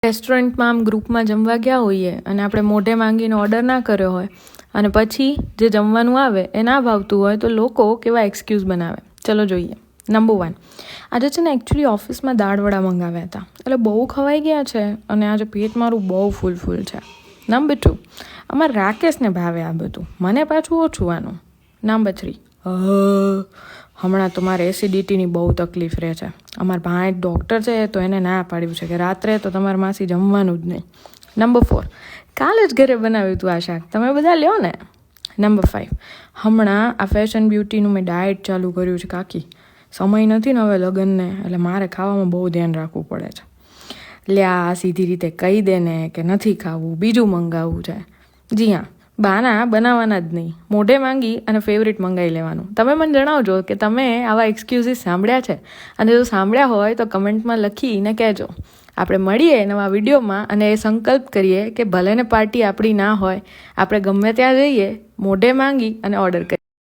રેસ્ટોરન્ટમાં આમ ગ્રુપમાં જમવા ગયા હોઈએ અને આપણે મોઢે માંગીને ઓર્ડર ના કર્યો હોય અને પછી જે જમવાનું આવે એ ના ભાવતું હોય તો લોકો કેવા એક્સક્યુઝ બનાવે. ચલો જોઈએ. નંબર 1, આજે છે ને એકચ્યુઅલી ઓફિસમાં દાળવડા મંગાવ્યા હતા, એટલે બહુ ખવાઈ ગયા છે અને આજે પેટ મારું બહુ ફૂલ છે. નંબર 2, અમારા રાકેશને ભાવે આ બધું, મને પાછું ઓછું આનું. નંબર 3, હમણાં તો મારે એસિડિટીની બહુ તકલીફ રહે છે. અમારા ભાઈ ડૉક્ટર છે તો એને ના પાડ્યું છે કે રાત્રે તો તમારે માસી જમવાનું જ નહીં. નંબર 4, કાલે જ ઘરે બનાવ્યું હતું આ શાક, તમે બધા લ્યો ને. નંબર 5, હમણાં આ ફેશન બ્યુટીનું મેં ડાયટ ચાલુ કર્યું છે કાકી, સમય નથી ને હવે લગ્નને, એટલે મારે ખાવામાં બહુ ધ્યાન રાખવું પડે છે. લ્યા સીધી રીતે કહી દે ને કે નથી ખાવું, બીજું મંગાવવું છે. જી હા, બાના બનાવવાના જ નહીં, મોઢે માંગી અને ફેવરિટ મંગાવી લેવાનું. તમે મને જણાવજો કે તમે આવા એક્સક્યુઝીસ સાંભળ્યા છે, અને જો સાંભળ્યા હોય તો કમેન્ટમાં લખીને કહેજો. આપણે મળીએ નવા વિડીયોમાં અને એ સંકલ્પ કરીએ કે ભલે ને પાર્ટી આપણી ના હોય, આપણે ગમે ત્યાં જઈએ મોઢે માંગી અને ઓર્ડર કરીએ.